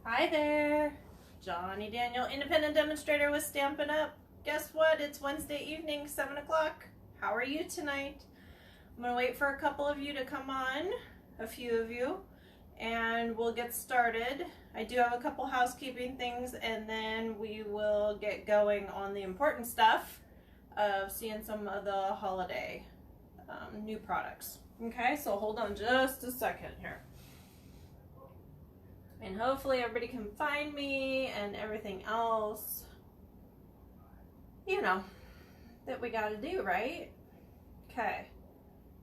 Hi there, Johnny Daniel, independent demonstrator with Stampin' Up. Guess what? It's Wednesday evening, 7 o'clock. How are you tonight? I'm going to wait for a couple of you to come on, a few of you, and we'll get started. I do have a couple housekeeping things, and then we will get going on the important stuff of seeing some of the holiday new products. Okay, so hold on just a second here. And hopefully everybody can find me and everything else, you know, that we got to do, right? Okay,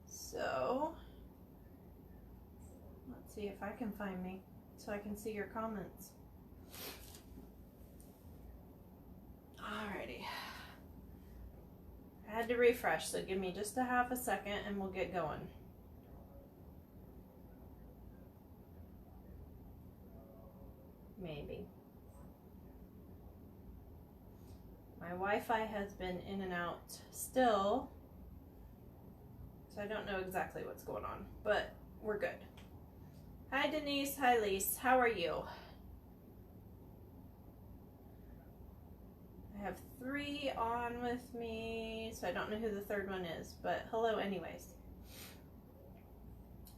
so let's see if I can find me so I can see your comments. Alrighty. I had to refresh, so give me just a half a second and we'll get going. Maybe. My Wi-Fi has been in and out still, so I don't know exactly what's going on, but we're good. Hi Denise, hi Lise, how are you? I have 3 on with me, so I don't know who the third one is, but hello anyways.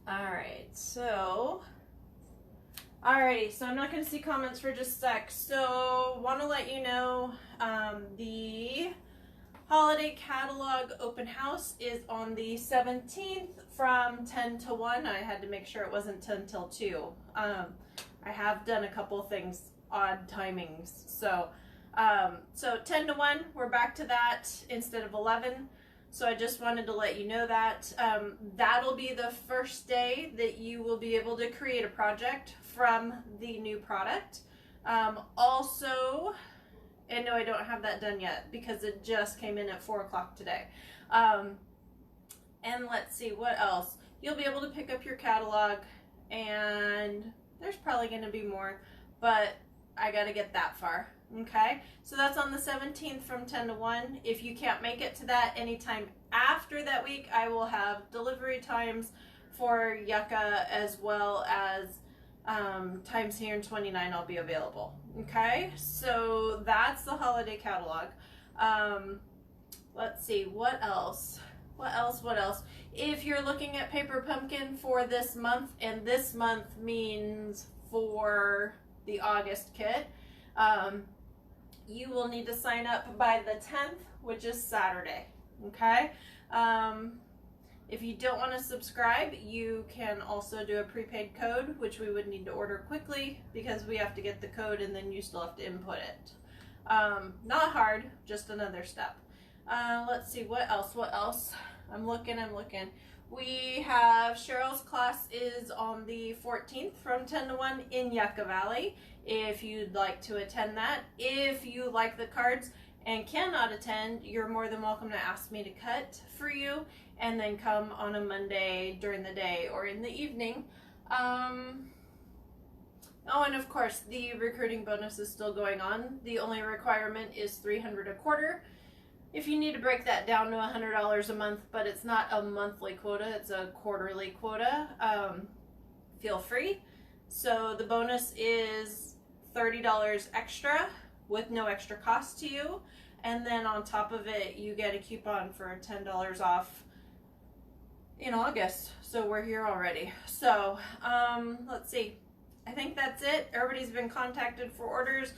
Alright, so alrighty, so I'm not going to see comments for just a sec. So, want to let you know the holiday catalog open house is on the 17th from 10 to 1. I had to make sure it wasn't 10 till 2. I have done a couple things, odd timings. So 10 to 1, we're back to that instead of 11. So I just wanted to let you know that. That'll be the first day that you will be able to create a project from the new product. Also, and no, I don't have that done yet because it just came in at 4 o'clock today. And let's see, what else? You'll be able to pick up your catalog, and there's probably going to be more, but I got to get that far. Okay, so that's on the 17th from 10 to 1. If you can't make it to that anytime after that week, I will have delivery times for Yucca as well as times here in 29 I'll be available. Okay, so that's the holiday catalog. Let's see, what else? What else? If you're looking at Paper Pumpkin for this month, and this month means for the August kit, you will need to sign up by the 10th, which is Saturday. Okay? If you don't want to subscribe, you can also do a prepaid code, which we would need to order quickly because we have to get the code and then you still have to input it. Not hard, just another step. Let's see, what else? I'm looking. We have Cheryl's class is on the 14th from 10 to 1 in Yucca Valley. If you'd like to attend that. If you like the cards and cannot attend, you're more than welcome to ask me to cut for you and then come on a Monday during the day or in the evening. Oh, and of course, the recruiting bonus is still going on. The only requirement is $300 a quarter. If you need to break that down to $100 a month, but it's not a monthly quota, it's a quarterly quota, feel free. So the bonus is $30 extra with no extra cost to you. And then on top of it, you get a coupon for $10 off in August. So we're here already. So let's see. I think that's it. Everybody's been contacted for orders.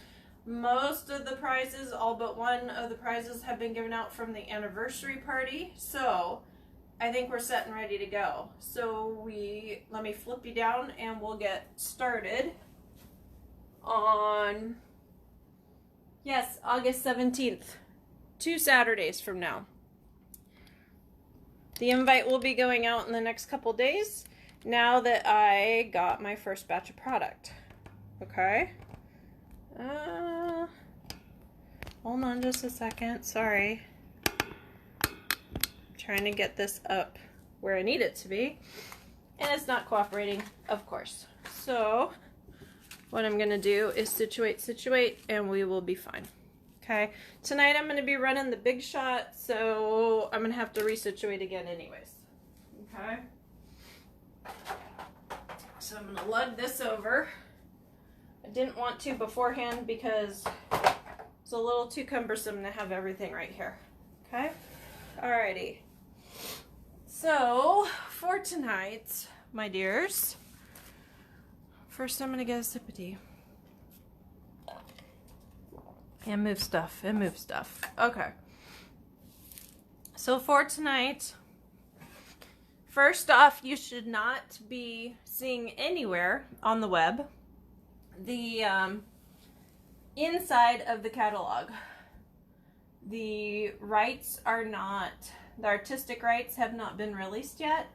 Most of the prizes, all but one of the prizes, have been given out from the anniversary party. So I think we're set and ready to go. So let me flip you down and we'll get started on, yes, August 17th, 2 Saturdays from now. The invite will be going out in the next couple days now that I got my first batch of product. Okay. Hold on just a second. Sorry. I'm trying to get this up where I need it to be. And it's not cooperating, of course. So what I'm going to do is situate, and we will be fine. Okay. Tonight I'm going to be running the big shot, so I'm going to have to resituate again anyways. Okay. So I'm going to lug this over. I didn't want to beforehand because it's a little too cumbersome to have everything right here. Okay? Alrighty. So, for tonight, my dears, first I'm going to get a sip of tea. And move stuff, and move stuff. Okay. So for tonight, first off, you should not be seeing anywhere on the web the inside of the catalog. The rights are not, the artistic rights have not been released yet.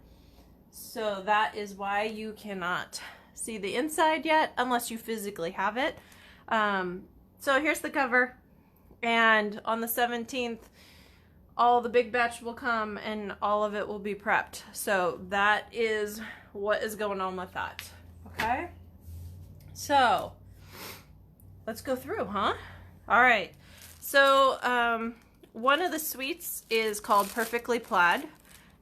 So that is why you cannot see the inside yet unless you physically have it. So here's the cover, and on the 17th, all the big batch will come and all of it will be prepped. So that is what is going on with that, okay? So, let's go through, huh? All right, so one of the suites is called Perfectly Plaid,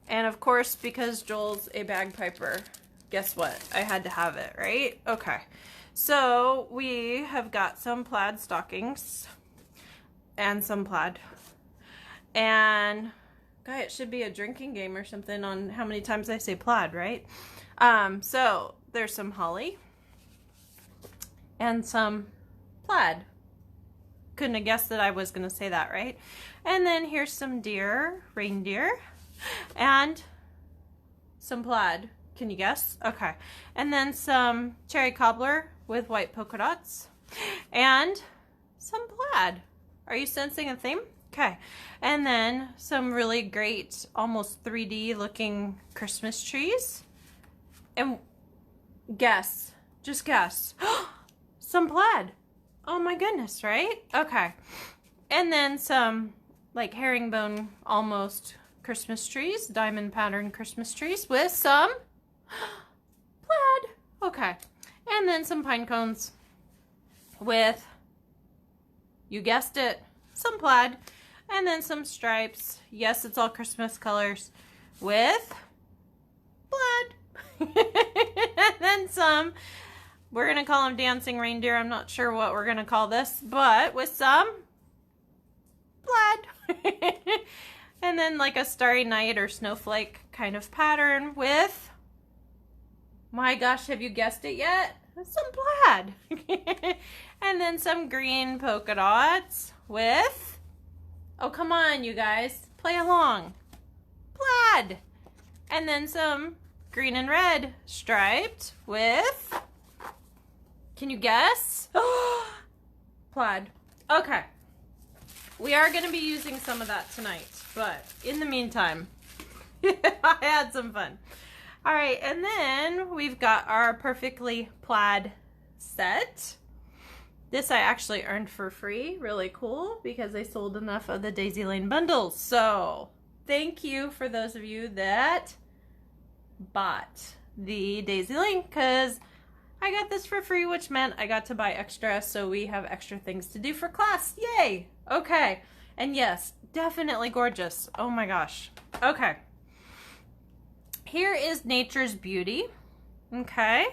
and of course, because Joel's a bagpiper, guess what? I had to have it, right? Okay. So we have got some plaid stockings and some plaid. And guy, it should be a drinking game or something on how many times I say plaid, right? So there's some holly and some plaid. Couldn't have guessed that I was going to say that, right? And then here's some reindeer, and some plaid. Can you guess? Okay. And then some cherry cobbler with white polka dots and some plaid. Are you sensing a theme? Okay. And then some really great, almost 3D looking Christmas trees. And guess, just guess, some plaid. Oh my goodness, right? Okay. And then some like herringbone almost Christmas trees, diamond pattern Christmas trees with some plaid. Okay. And then some pine cones with, you guessed it, some plaid. And then some stripes. Yes, it's all Christmas colors with plaid. And then some, we're going to call them dancing reindeer. I'm not sure what we're going to call this, but with some plaid. And then like a starry night or snowflake kind of pattern with, my gosh, have you guessed it yet? Some plaid. And then some green polka dots with, oh, come on, you guys, play along, plaid. And then some green and red striped with, can you guess? Plaid. Okay. We are going to be using some of that tonight, but in the meantime, I had some fun. All right, and then we've got our Perfectly Plaid set. This I actually earned for free. Really cool, because I sold enough of the Daisy Lane bundles. So thank you for those of you that bought the Daisy Lane, because I got this for free, which meant I got to buy extra, so we have extra things to do for class. Yay! Okay. And yes, definitely gorgeous. Oh my gosh. Okay. Here is Nature's Beauty. Okay.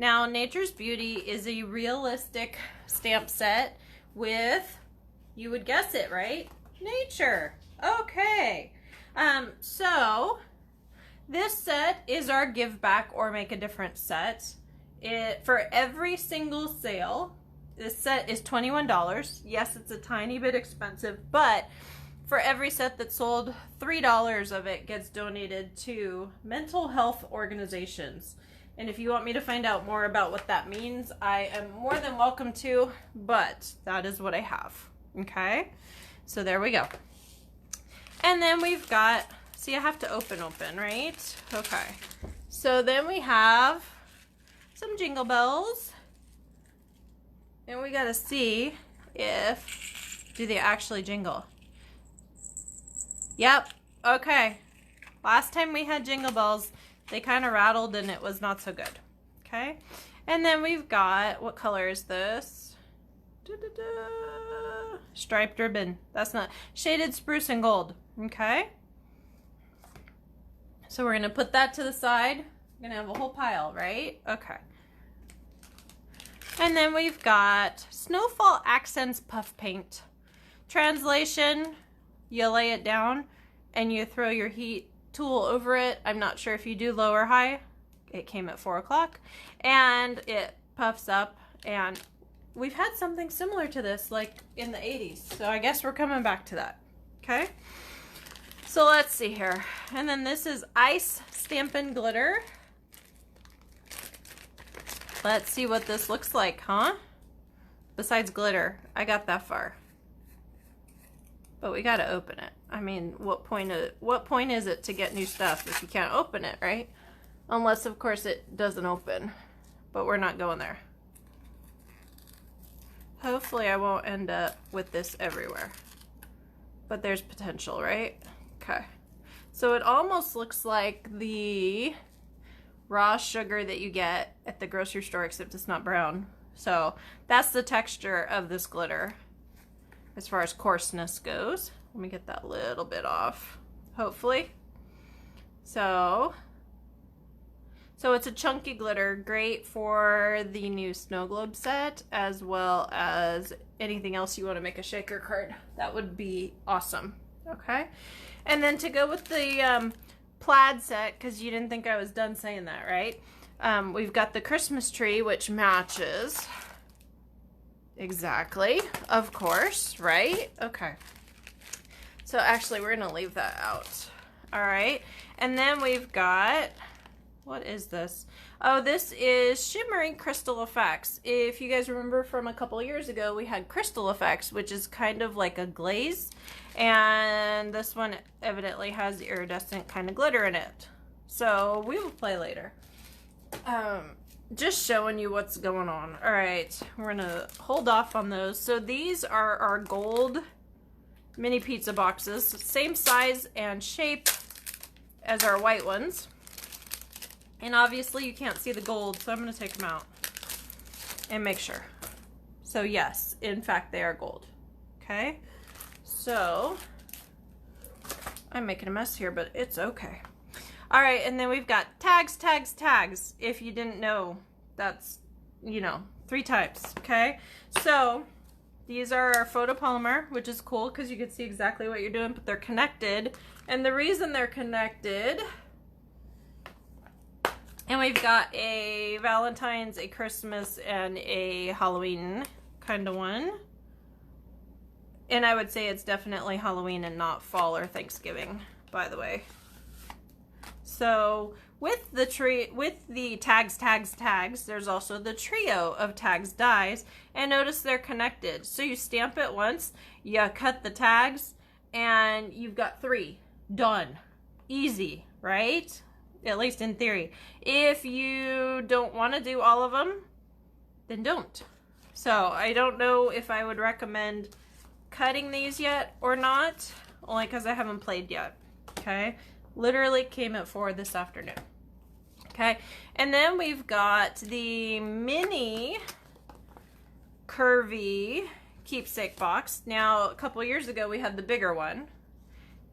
Now, Nature's Beauty is a realistic stamp set with, you would guess it, right? Nature. Okay. So this set is our give back or make a difference set. For every single sale, this set is $21. Yes, it's a tiny bit expensive, but for every set that's sold, $3 of it gets donated to mental health organizations. And if you want me to find out more about what that means, I am more than welcome to, but that is what I have. Okay? So there we go. And then we've got, see, I have to open, right? Okay. So then we have some jingle bells. And we gotta see if, do they actually jingle? Yep. Okay. Last time we had jingle bells, they kind of rattled and it was not so good. Okay. And then we've got, what color is this? Striped ribbon. That's not, shaded spruce and gold. Okay. So we're going to put that to the side. We're going to have a whole pile, right? Okay. And then we've got Snowfall Accents Puff Paint. Translation, you lay it down and you throw your heat tool over it. I'm not sure if you do low or high. It came at 4 o'clock. And it puffs up, and we've had something similar to this like in the 80s. So I guess we're coming back to that. Okay. So let's see here. And then this is Ice Stampin' Glitter. Let's see what this looks like, huh? Besides glitter, I got that far. But we gotta open it. I mean, what point is it to get new stuff if you can't open it, right? Unless, of course, it doesn't open. But we're not going there. Hopefully I won't end up with this everywhere. But there's potential, right? Okay. So it almost looks like the raw sugar that you get at the grocery store, except it's not brown. So that's the texture of this glitter as far as coarseness goes. Let me get that little bit off, hopefully. So it's a chunky glitter, great for the new snow globe set, as well as anything else you want to make a shaker card. That would be awesome. Okay. And then to go with the plaid set, because you didn't think I was done saying that, right? We've got the Christmas tree, which matches exactly, of course, right? Okay. So actually, we're going to leave that out. All right. And then we've got, what is this? Oh, this is Shimmering Crystal Effects. If you guys remember from a couple of years ago, we had Crystal Effects, which is kind of like a glaze. And this one evidently has iridescent kind of glitter in it. So we will play later. Just showing you what's going on. All right, we're gonna hold off on those. So these are our gold mini pizza boxes. Same size and shape as our white ones. And obviously you can't see the gold, so I'm gonna take them out and make sure. So yes, in fact, they are gold. Okay, so I'm making a mess here, but it's okay. All right, and then we've got tags, tags, tags. If you didn't know, that's, 3 types, okay? So these are our photopolymer, which is cool because you can see exactly what you're doing, but they're connected. And the reason they're connected, and we've got a Valentine's, a Christmas, and a Halloween kind of one. And I would say it's definitely Halloween and not fall or Thanksgiving, by the way. So with the tags, tags, tags, there's also the trio of tags dies, and notice they're connected. So you stamp it once, you cut the tags, and you've got 3. Done. Easy, right? At least in theory. If you don't want to do all of them, then don't. So I don't know if I would recommend cutting these yet or not, only because I haven't played yet. Okay. Literally came at 4 this afternoon. Okay, and then we've got the mini curvy keepsake box. Now, a couple years ago, we had the bigger one.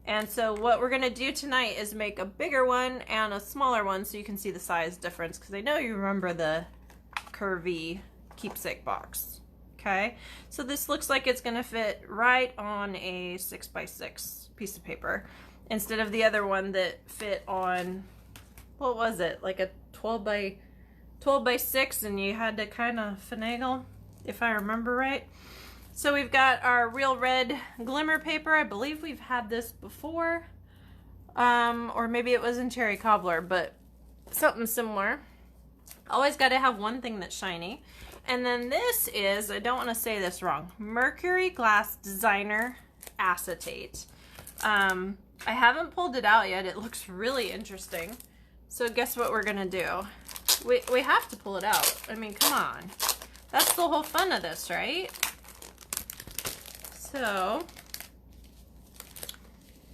And so what we're gonna do tonight is make a bigger one and a smaller one so you can see the size difference, because I know you remember the curvy keepsake box. Okay, so this looks like it's gonna fit right on a 6x6 piece of paper, instead of the other one that fit on, what was it, like a 12 by 6, and you had to kind of finagle, if I remember right. So we've got our real red glimmer paper. I believe we've had this before, or maybe it was in cherry cobbler, but something similar. Always got to have one thing that's shiny. And then this is, I don't want to say this wrong, Mercury Glass Designer Acetate. I haven't pulled it out yet. It looks really interesting. So guess what we're gonna do? We have to pull it out. I mean, come on. That's the whole fun of this, right? So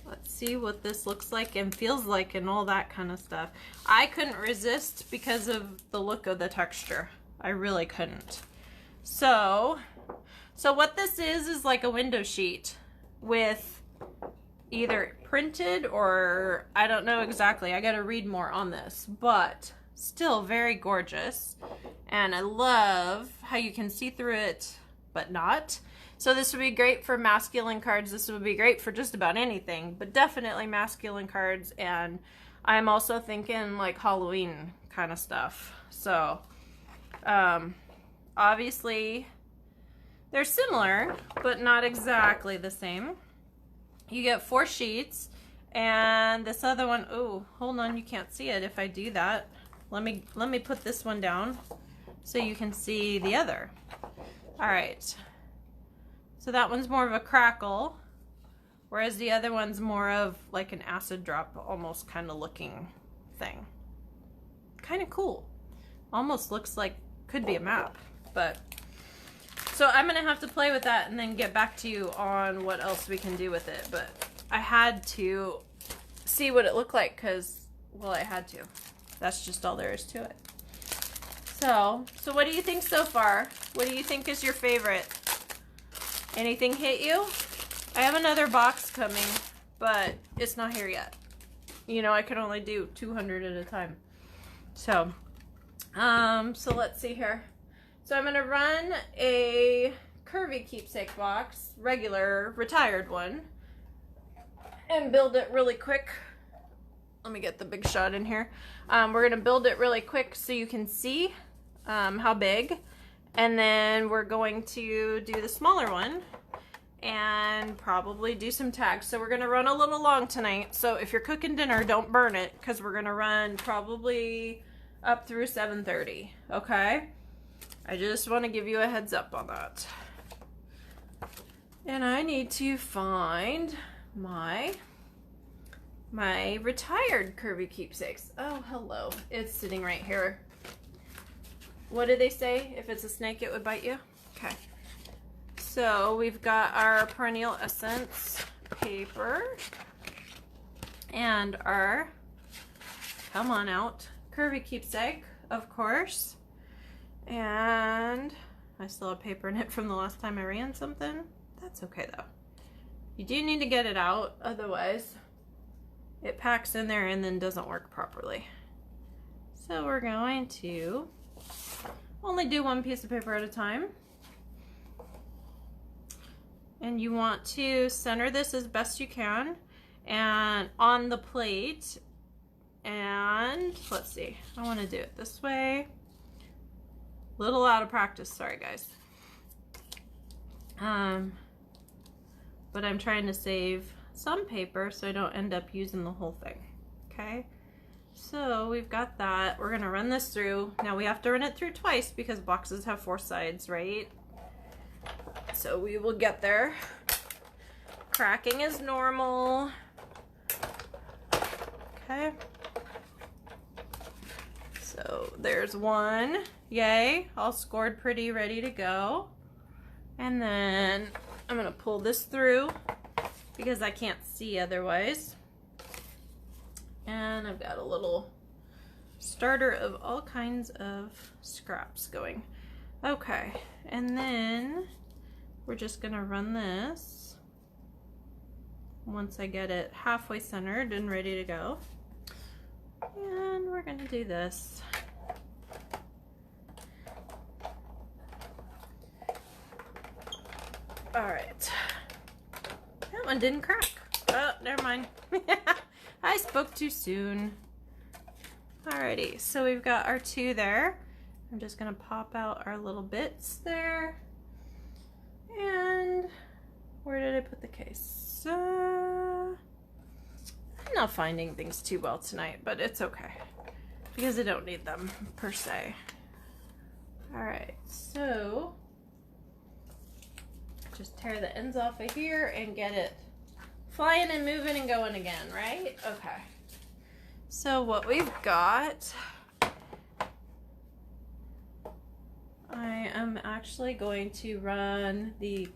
let's see what this looks like and feels like and all that kind of stuff. I couldn't resist because of the look of the texture. I really couldn't. So what this is like a window sheet with either printed or I don't know exactly. I got to read more on this, but Still very gorgeous. And I love how you can see through it, but not. So this would be great for masculine cards. This would be great for just about anything, but definitely masculine cards. And I'm also thinking like Halloween kind of stuff. So, obviously they're similar, but not exactly the same. You get 4 sheets, and this other one, oh, hold on, you can't see it if I do that. Let me put this one down so you can see the other. All right. So that one's more of a crackle, whereas the other one's more of like an acid drop almost kind of looking thing. Kind of cool. Almost looks like could be a map, but so I'm gonna have to play with that and then get back to you on what else we can do with it. But I had to see what it looked like because, well, I had to. That's just all there is to it. So what do you think so far? What do you think is your favorite? Anything hit you? I have another box coming, but it's not here yet. You know, I can only do 200 at a time. So let's see here. So I'm gonna run a curvy keepsake box, regular retired one, and build it really quick. Let me get the big shot in here. We're gonna build it really quick so you can see how big, and then we're going to do the smaller one and probably do some tags. So we're gonna run a little long tonight. So if you're cooking dinner, don't burn it because we're gonna run probably up through 7:30. Okay. I just want to give you a heads up on that. And I need to find my retired curvy keepsakes. Oh, hello. It's sitting right here. What do they say? If it's a snake, it would bite you? Okay. So we've got our perennial essence paper and our, come on out, curvy keepsake, of course. And I still have paper in it from the last time I ran something. That's okay though. You do need to get it out, otherwise it packs in there and then doesn't work properly. So we're going to only do one piece of paper at a time. And you want to center this as best you can and on the plate. And let's see, I want to do it this way. Little out of practice, sorry guys. But I'm trying to save some paper so I don't end up using the whole thing. Okay, so we've got that. We're gonna run this through. Now we have to run it through twice because boxes have 4 sides, right? So we will get there. Cracking is normal. Okay. So there's one. Yay, all scored pretty, ready to go. And then I'm gonna pull this through because I can't see otherwise. And I've got a little starter of all kinds of scraps going. Okay, and then we're just gonna run this once I get it halfway centered and ready to go. And we're gonna do this. All right, that one didn't crack. Oh, never mind. I spoke too soon. Alrighty, so we've got our 2 there. I'm just gonna pop out our little bits there. And where did I put the case? I'm not finding things too well tonight, but it's okay because I don't need them per se. All right, so just tear the ends off of here and get it flying and moving and going again, right? Okay. So what we've got, I am actually going to run the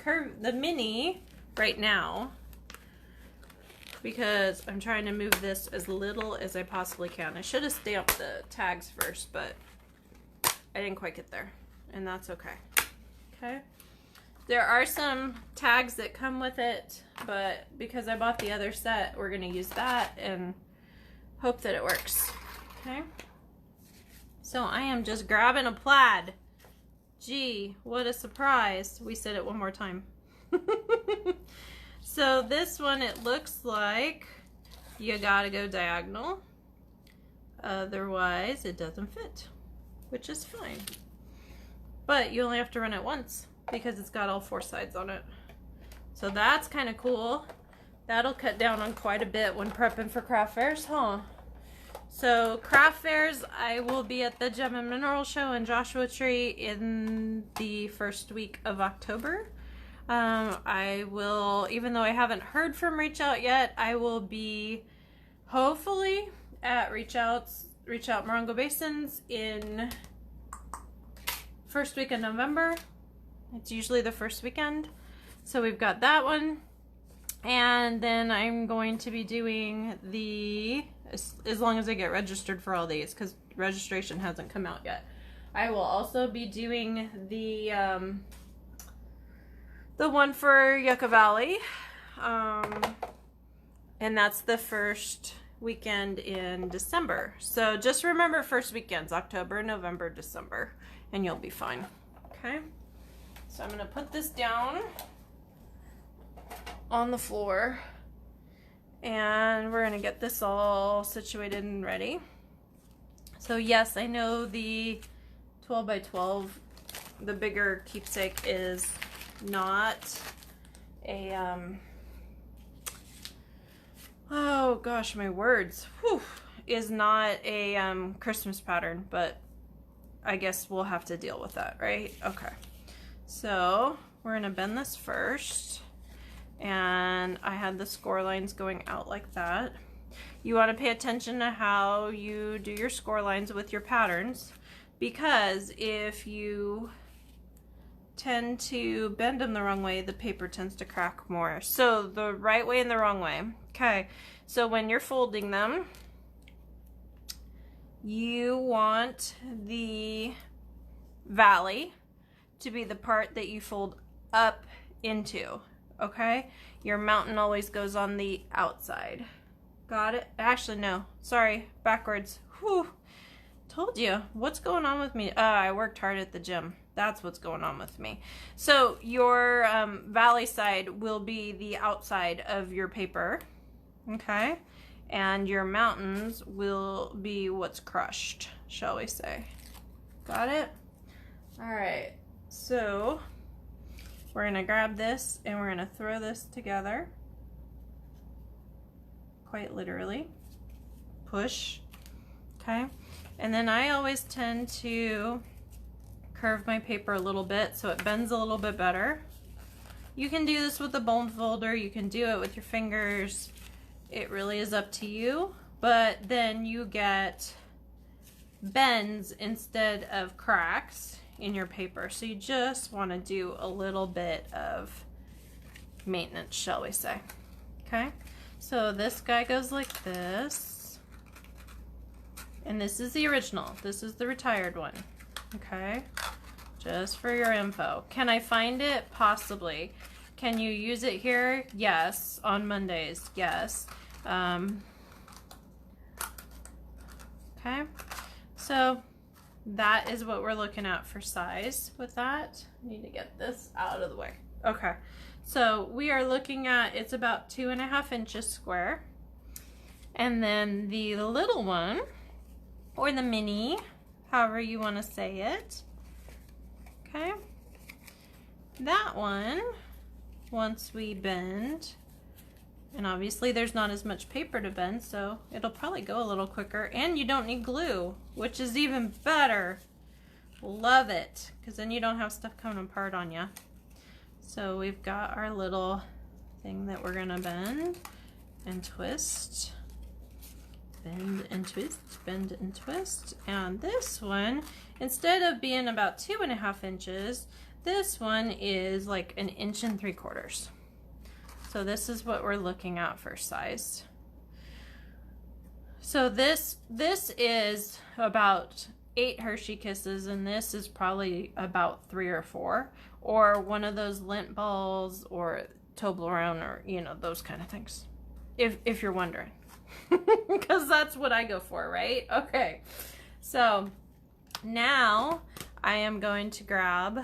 mini right now because I'm trying to move this as little as I possibly can. I should have stamped the tags first, but I didn't quite get there, and that's okay. Okay. There are some tags that come with it, but because I bought the other set, we're gonna use that and hope that it works. Okay. So I am just grabbing a plaid. Gee, what a surprise. We said it one more time. So this one, it looks like you gotta go diagonal. Otherwise, it doesn't fit, which is fine. But you only have to run it once because it's got all 4 sides on it. So that's kind of cool. That'll cut down on quite a bit when prepping for craft fairs, huh? So craft fairs, I will be at the Gem and Mineral Show in Joshua Tree in the first week of October. I will, even though I haven't heard from Reach Out yet, I will be hopefully at Reach Out Morongo Basins in first week of November. It's usually the first weekend. So we've got that one. And then I'm going to be doing the, as long as I get registered for all these, because registration hasn't come out yet. I will also be doing the one for Yucca Valley. And that's the first weekend in December. So just remember first weekends, October, November, December, and you'll be fine. Okay? So I'm gonna put this down on the floor and we're gonna get this all situated and ready. So yes, I know the 12 by 12, the bigger keepsake, is not a oh gosh, my words. Whew. Is not a Christmas pattern, but I guess we'll have to deal with that, right? Okay. So we're gonna bend this first, and I had the score lines going out like that. You want to pay attention to how you do your score lines with your patterns, because if you tend to bend them the wrong way, the paper tends to crack more. So the right way and the wrong way. Okay, so when you're folding them, you want the valley to be the part that you fold up into, okay? Your mountain always goes on the outside. Got it? Actually, no. Sorry, backwards. Whew. Told you. What's going on with me? I worked hard at the gym. That's what's going on with me. So your valley side will be the outside of your paper, okay? And your mountains will be what's crushed, shall we say. Got it? All right. So we're gonna grab this and we're gonna throw this together. Quite literally. Push. Okay. And then I always tend to curve my paper a little bit so it bends a little bit better. You can do this with a bone folder, you can do it with your fingers. It really is up to you, but then you get bends instead of cracks in your paper. So you just want to do a little bit of maintenance, shall we say. Okay, so this guy goes like this, and this is the original. This is the retired one. Okay, just for your info. Can I find it? Possibly. Can you use it here? Yes. On Mondays? Yes. Okay, so that is what we're looking at for size with that. I need to get this out of the way. Okay, so we are looking at, it's about 2.5 inches square. And then the little one, or the mini, however you want to say it. Okay, that one, once we bend, and obviously there's not as much paper to bend, so it'll probably go a little quicker, and you don't need glue, which is even better. Love it, because then you don't have stuff coming apart on you. So we've got our little thing that we're gonna bend and twist. Bend and twist, bend and twist. And this one, instead of being about 2.5 inches, this one is like 1 3/4 inches. So this is what we're looking at for size. So this is about 8 Hershey Kisses, and this is probably about 3 or 4, or one of those lint balls or Toblerone, or you know, those kind of things, if you're wondering. Because that's what I go for, right? Okay, so Now I am going to grab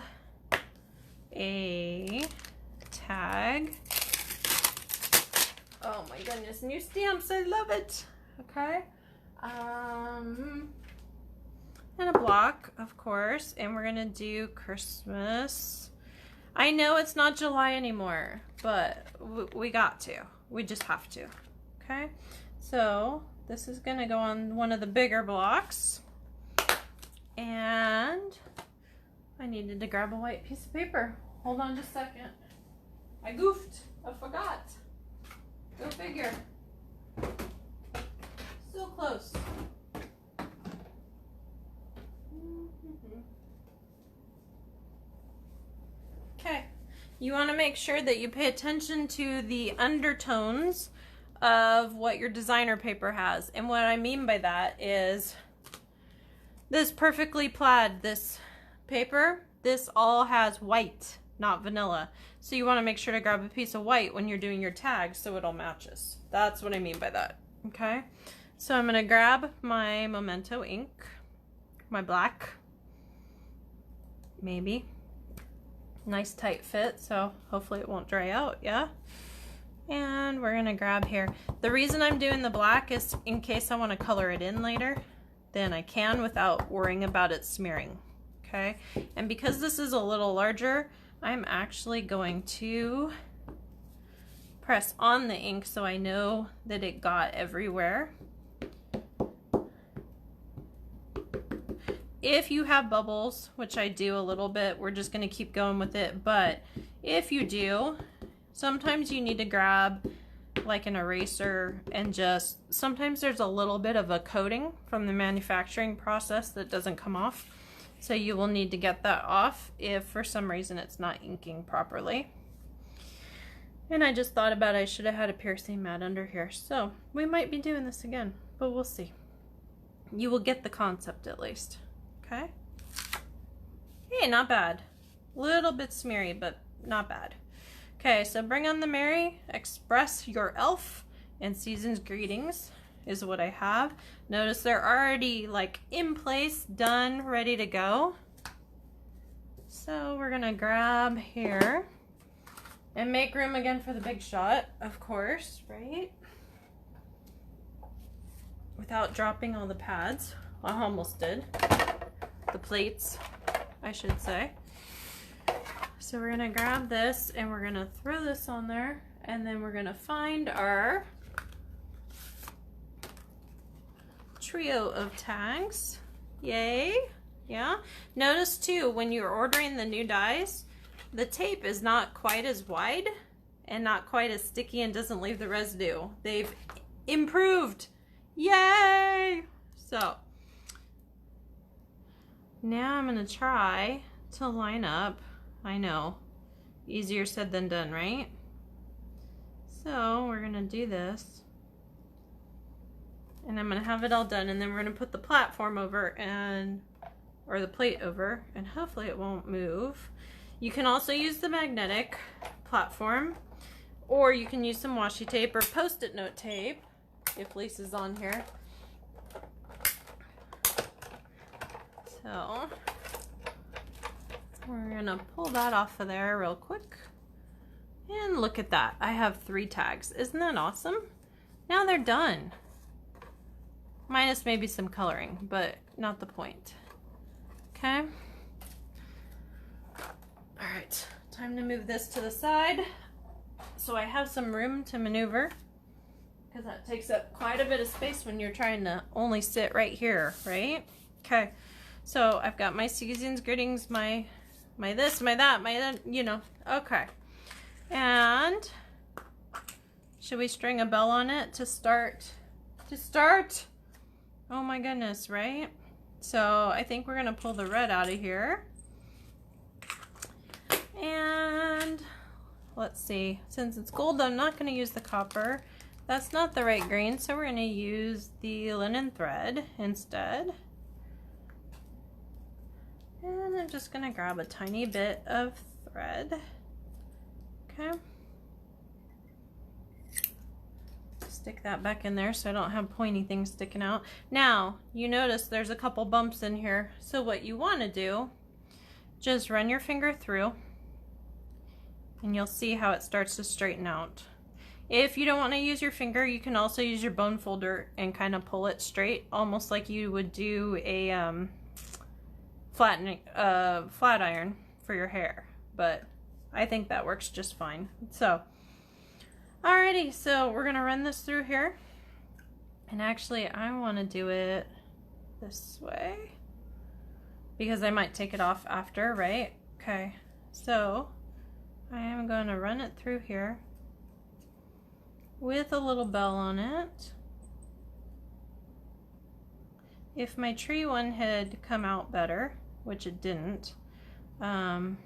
a tag. Oh my goodness, new stamps, I love it. Okay. And a block, of course, and we're gonna do Christmas. I know it's not July anymore, but we got to. We just have to. Okay. So this is gonna go on one of the bigger blocks. And I needed to grab a white piece of paper. Hold on just a second. I goofed. I forgot. Go figure. So close. Okay. You want to make sure that you pay attention to the undertones of what your designer paper has. And what I mean by that is this perfectly plaid, this paper, this all has white, not vanilla. So you want to make sure to grab a piece of white when you're doing your tags so it all matches. That's what I mean by that, okay? So I'm going to grab my Memento ink, my black, maybe. Nice tight fit, so hopefully it won't dry out, yeah? And we're going to grab here. The reason I'm doing the black is in case I want to color it in later, then I can without worrying about it smearing, okay? And because this is a little larger, I'm actually going to press on the ink so I know that it got everywhere. If you have bubbles, which I do a little bit, we're just going to keep going with it, but if you do, sometimes you need to grab like an eraser and just, sometimes there's a little bit of a coating from the manufacturing process that doesn't come off. So you will need to get that off if for some reason it's not inking properly. And I just thought about I should have had a piercing mat under here. So we might be doing this again, but we'll see. You will get the concept at least. Okay. Hey, not bad. Little bit smeary, but not bad. Okay, so bring on the merry, express your elf, and season's greetings is what I have. Notice they're already like in place, done, ready to go. So we're gonna grab here and make room again for the big shot, of course, right? Without dropping all the pads. I almost did. The plates, I should say. So we're gonna grab this and we're gonna throw this on there, and then we're gonna find our trio of tags. Yay. Yeah. Notice too, when you're ordering the new dies, the tape is not quite as wide and not quite as sticky and doesn't leave the residue. They've improved. Yay! So now I'm gonna try to line up. I know, easier said than done, right? So we're gonna do this, and I'm gonna have it all done, and then we're gonna put the platform over or the plate over, and hopefully it won't move. You can also use the magnetic platform, or you can use some washi tape or post-it note tape if Lisa's on here. So we're gonna pull that off of there real quick. And look at that. I have 3 tags. Isn't that awesome? Now they're done. Minus maybe some coloring, but not the point. Okay. All right, time to move this to the side so I have some room to maneuver, because that takes up quite a bit of space when you're trying to only sit right here, right? Okay, so I've got my season's greetings, my this, my that, my that, you know. Okay, and should we string a bell on it to start? Oh my goodness, right? So I think we're gonna pull the red out of here. And let's see, since it's gold, I'm not gonna use the copper. That's not the right green, so we're gonna use the linen thread instead. And I'm just gonna grab a tiny bit of thread. Okay. Stick stick that back in there so I don't have pointy things sticking out. Now, you notice there's a couple bumps in here. So what you want to do, just run your finger through and you'll see how it starts to straighten out. If you don't want to use your finger, you can also use your bone folder and kind of pull it straight, almost like you would do a flat iron for your hair. But I think that works just fine. So, alrighty, so we're gonna run this through here. And actually, I want to do it this way because I might take it off after, right? Okay, so I am going to run it through here with a little bell on it. If my tree one had come out better, which it didn't, I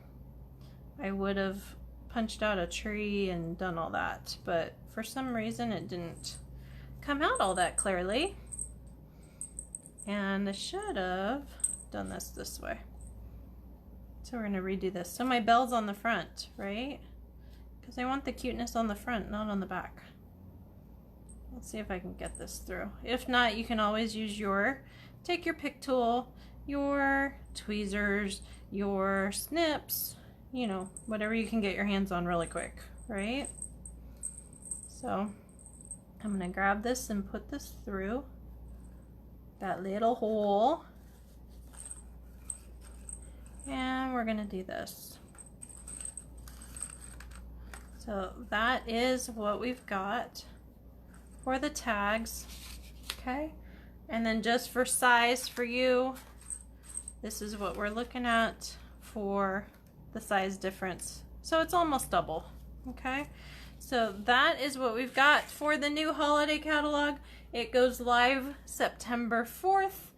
would have punched out a tree and done all that, but for some reason it didn't come out all that clearly, and I should have done this way. So we're going to redo this. So my bell's on the front, right? Because I want the cuteness on the front, not on the back. Let's see if I can get this through. If not, you can always use take your pick tool, your tweezers, your snips, you know, whatever you can get your hands on really quick, right? So I'm gonna grab this and put this through that little hole. And we're gonna do this. So that is what we've got for the tags, okay? And then just for size for you, this is what we're looking at for the size difference. So it's almost double, okay? So that is what we've got for the new holiday catalog. It goes live September 4th.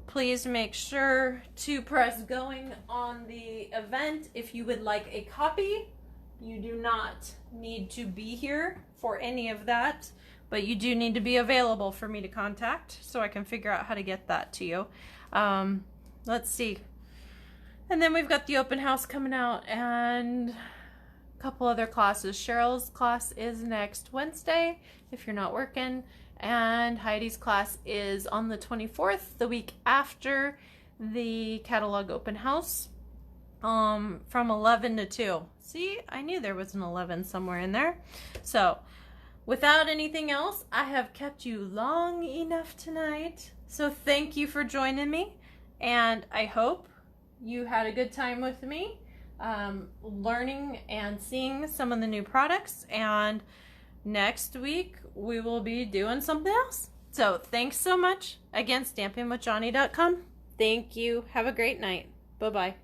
Please make sure to press going on the event if you would like a copy. You do not need to be here for any of that, but you do need to be available for me to contact so I can figure out how to get that to you. Let's see. And then we've got the open house coming out and a couple other classes. Cheryl's class is next Wednesday if you're not working, and Heidi's class is on the 24th, the week after the catalog open house, from 11 to 2. See, I knew there was an 11 somewhere in there. So without anything else, I have kept you long enough tonight. So thank you for joining me, and I hope you had a good time with me, learning and seeing some of the new products. And next week we will be doing something else. So thanks so much. Again, stampingwithjohnny.com. Thank you. Have a great night. Bye-bye.